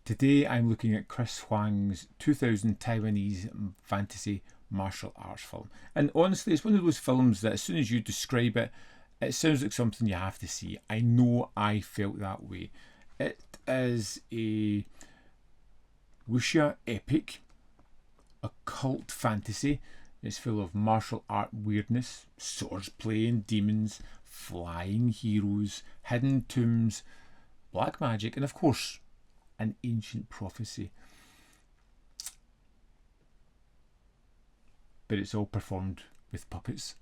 Today I'm looking at Chris Huang's 2000 Taiwanese fantasy martial arts film. And honestly, it's one of those films that as soon as you describe it, it sounds like something you have to see. I know I felt that way. It is a Wuxia epic, a cult fantasy. It's full of martial art weirdness, swords playing, demons, flying heroes, hidden tombs, black magic, and of course, an ancient prophecy. But it's all performed with puppets.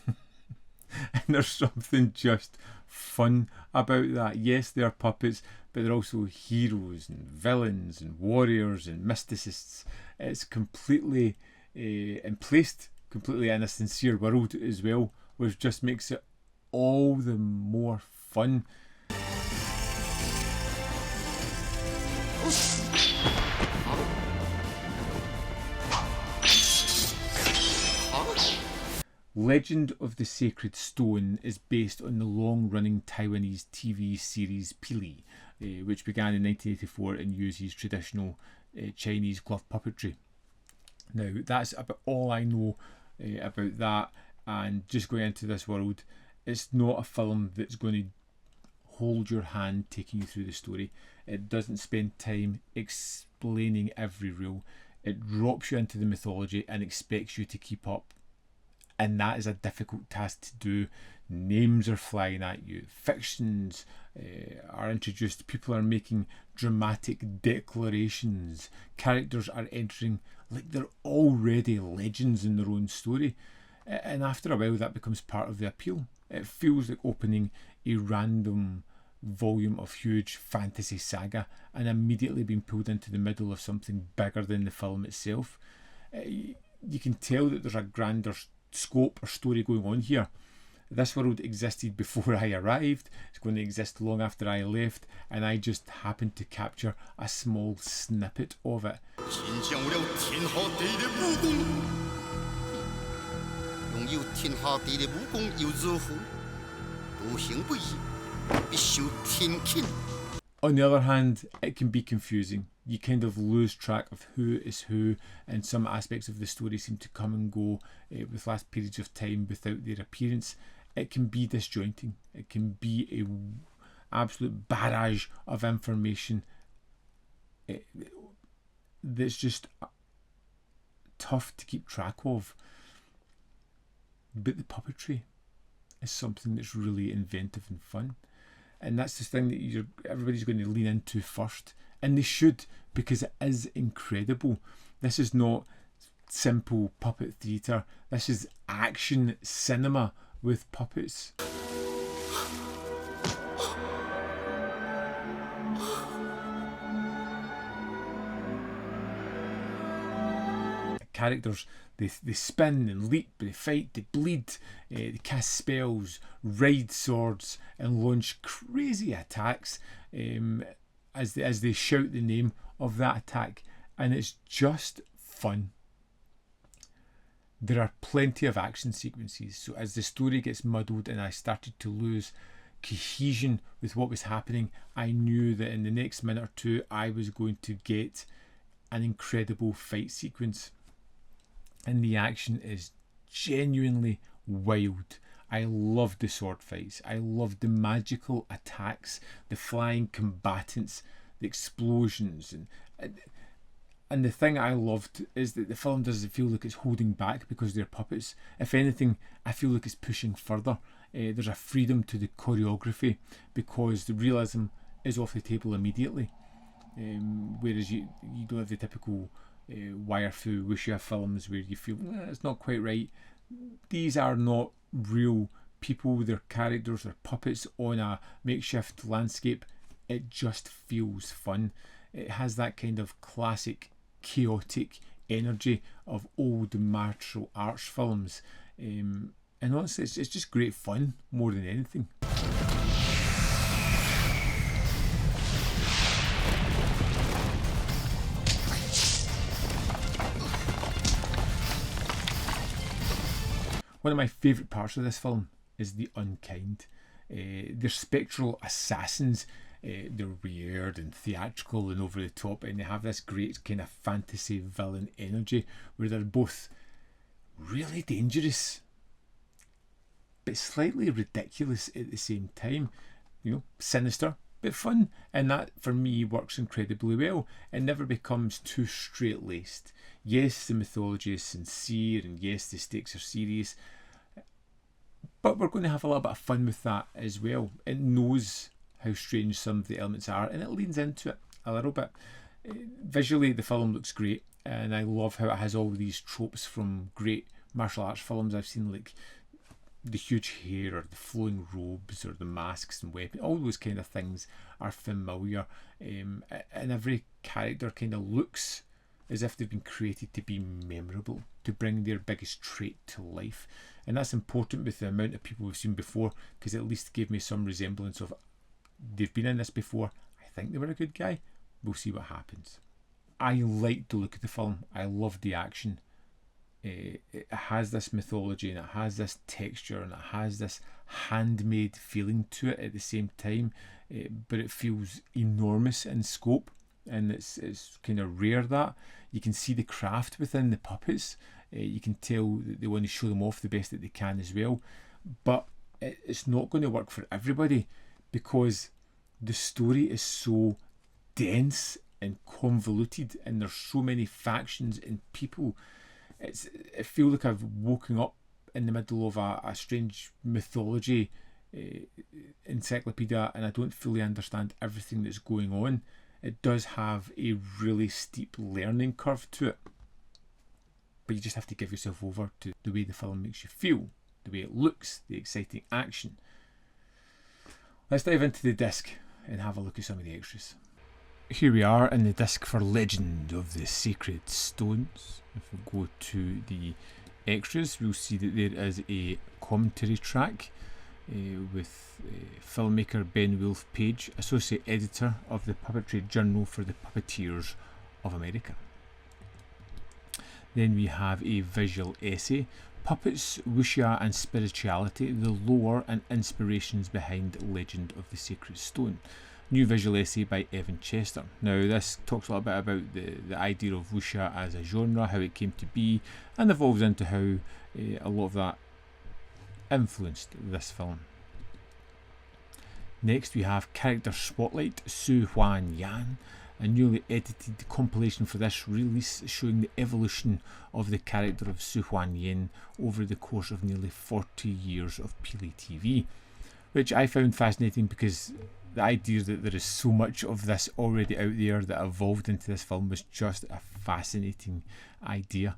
And there's something just fun about that. Yes, they're puppets, but they're also heroes and villains and warriors and mysticists. It's completely and placed completely in a sincere world as well, which just makes it all the more fun. Legend of the Sacred Stone is based on the long-running Taiwanese TV series PILI, which began in 1984 and uses traditional Chinese glove puppetry. Now, that's about all I know about that, and just going into this world, it's not a film that's going to hold your hand taking you through the story. It doesn't spend time explaining every rule. It drops you into the mythology and expects you to keep up. And that is a difficult task to do. Names are flying at you. Fictions are introduced. People are making dramatic declarations. Characters are entering like they're already legends in their own story. And after a while, that becomes part of the appeal. It feels like opening a random volume of huge fantasy saga and immediately being pulled into the middle of something bigger than the film itself. You can tell that there's a grander scope or story going on here. This world existed before I arrived. It's going to exist long after I left, and I just happened to capture a small snippet of it. On the other hand, it can be confusing. You kind of lose track of who is who, and some aspects of the story seem to come and go with vast periods of time without their appearance. It can be disjointing. It can be an absolute barrage of information that's just tough to keep track of. But the puppetry is something that's really inventive and fun. And that's the thing that everybody's going to lean into first. And they should, because it is incredible. This is not simple puppet theatre. This is action cinema with puppets. Characters, they spin and leap, they fight, they bleed, they cast spells, ride swords, and launch crazy attacks as they shout the name of that attack, and it's just fun. There are plenty of action sequences, so as the story gets muddled and I started to lose cohesion with what was happening, I knew that in the next minute or two I was going to get an incredible fight sequence. And the action is genuinely wild. I loved the sword fights. I loved the magical attacks, the flying combatants, the explosions. And the thing I loved is that the film doesn't feel like it's holding back because they're puppets. If anything, I feel like it's pushing further. There's a freedom to the choreography because the realism is off the table immediately. Whereas you don't have the typical wire-fu wuxia films where you feel it's not quite right. These are not real people, they're characters, they're puppets on a makeshift landscape. It just feels fun. It has that kind of classic chaotic energy of old martial arts films, and honestly it's just great fun more than anything. One of my favourite parts of this film is the unkind. They're spectral assassins They're weird and theatrical and over the top, and they have this great kind of fantasy villain energy where they're both really dangerous but slightly ridiculous at the same time. You know, sinister but fun, and that for me works incredibly well. It never becomes too straight-laced. Yes, the mythology is sincere, and yes, the stakes are serious, but we're going to have a little bit of fun with that as well. It knows how strange some of the elements are, and it leans into it a little bit. Visually, the film looks great, and I love how it has all these tropes from great martial arts films I've seen, like the huge hair or the flowing robes or the masks and weapons. All those kind of things are familiar, and every character kind of looks as if they've been created to be memorable, to bring their biggest trait to life. And that's important with the amount of people we've seen before, because it at least gave me some resemblance of they've been in this before. I think they were a good guy. We'll see what happens. I like the look of the film. I love the action. It has this mythology, and it has this texture, and it has this handmade feeling to it at the same time, but it feels enormous in scope, and it's kind of rare that you can see the craft within the puppets. You can tell that they want to show them off the best that they can as well, but it's not going to work for everybody, because the story is so dense and convoluted, and there's so many factions and people. It feels like I've woken up in the middle of a strange mythology encyclopedia, and I don't fully understand everything that's going on. It does have a really steep learning curve to it, but you just have to give yourself over to the way the film makes you feel, the way it looks, the exciting action. Let's dive into the disc and have a look at some of the extras. Here we are in the disc for Legend of the Sacred Stones. If we go to the extras, we'll see that there is a commentary track with filmmaker Ben Wolfe Page, associate editor of the Puppetry Journal for the Puppeteers of America. Then we have a visual essay, Puppets, Wuxia and Spirituality, the lore and inspirations behind Legend of the Sacred Stone. New visual essay by Evan Chester. Now this talks a little bit about the idea of Wuxia as a genre, how it came to be, and evolves into how a lot of that influenced this film. Next we have Character Spotlight, Su Huan Yan, a newly edited compilation for this release showing the evolution of the character of Su Huan Yan over the course of nearly 40 years of PILI TV, which I found fascinating because the idea that there is so much of this already out there that evolved into this film was just a fascinating idea.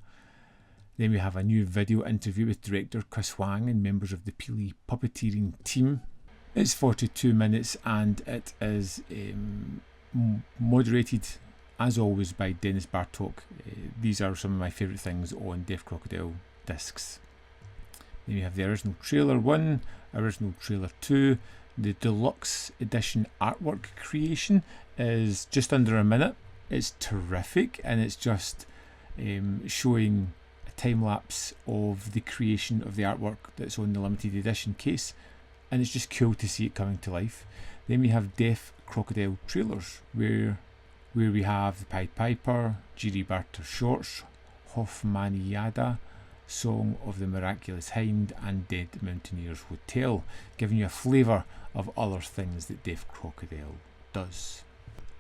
Then we have a new video interview with director Chris Huang and members of the PILI puppeteering team. It's 42 minutes and it is moderated as always by Dennis Bartok. These are some of my favourite things on Deaf Crocodile discs. Then we have the original trailer 1, original trailer 2. The deluxe edition artwork creation is just under a minute. It's terrific, and it's just showing a time lapse of the creation of the artwork that's on the limited edition case, and it's just cool to see it coming to life. Then we have Deaf Crocodile trailers where we have the Pied Piper, Jiri Barter Shorts, Hoffmaniada, Song of the Miraculous Hind and Dead Mountaineers Hotel, giving you a flavour of other things that Deaf Crocodile does.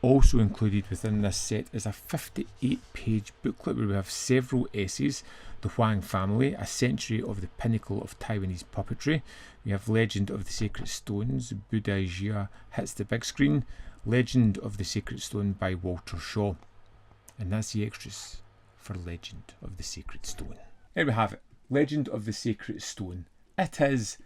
Also included within this set is a 58-page booklet where we have several essays: The Huang Family, A Century of the Pinnacle of Taiwanese Puppetry. We have Legend of the Sacred Stones, Buddha Jia Hits the Big Screen, Legend of the Sacred Stone by Walter Shaw. And that's the extras for Legend of the Sacred Stone. There we have it, Legend of the Sacred Stone. It is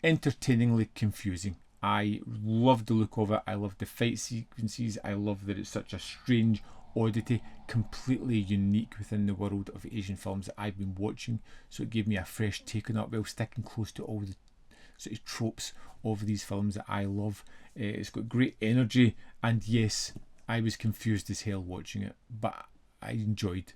entertainingly confusing. I love the look of it, I love the fight sequences, I love that it's such a strange oddity, completely unique within the world of Asian films that I've been watching, so it gave me a fresh take on it while sticking close to all the sort of tropes of these films that I love. It's got great energy, and yes, I was confused as hell watching it, but I enjoyed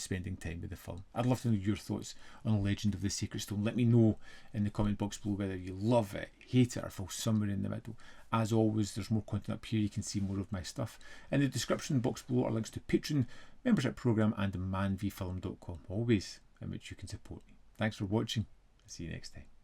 spending time with the film. I'd love to know your thoughts on Legend of the Sacred Stone. Let me know in the comment box below whether you love it, hate it, or fall somewhere in the middle. As always, there's more content up here. You can see more of my stuff. In the description box below are links to Patreon, membership program, and manvfilm.com, always in which you can support me. Thanks for watching. See you next time.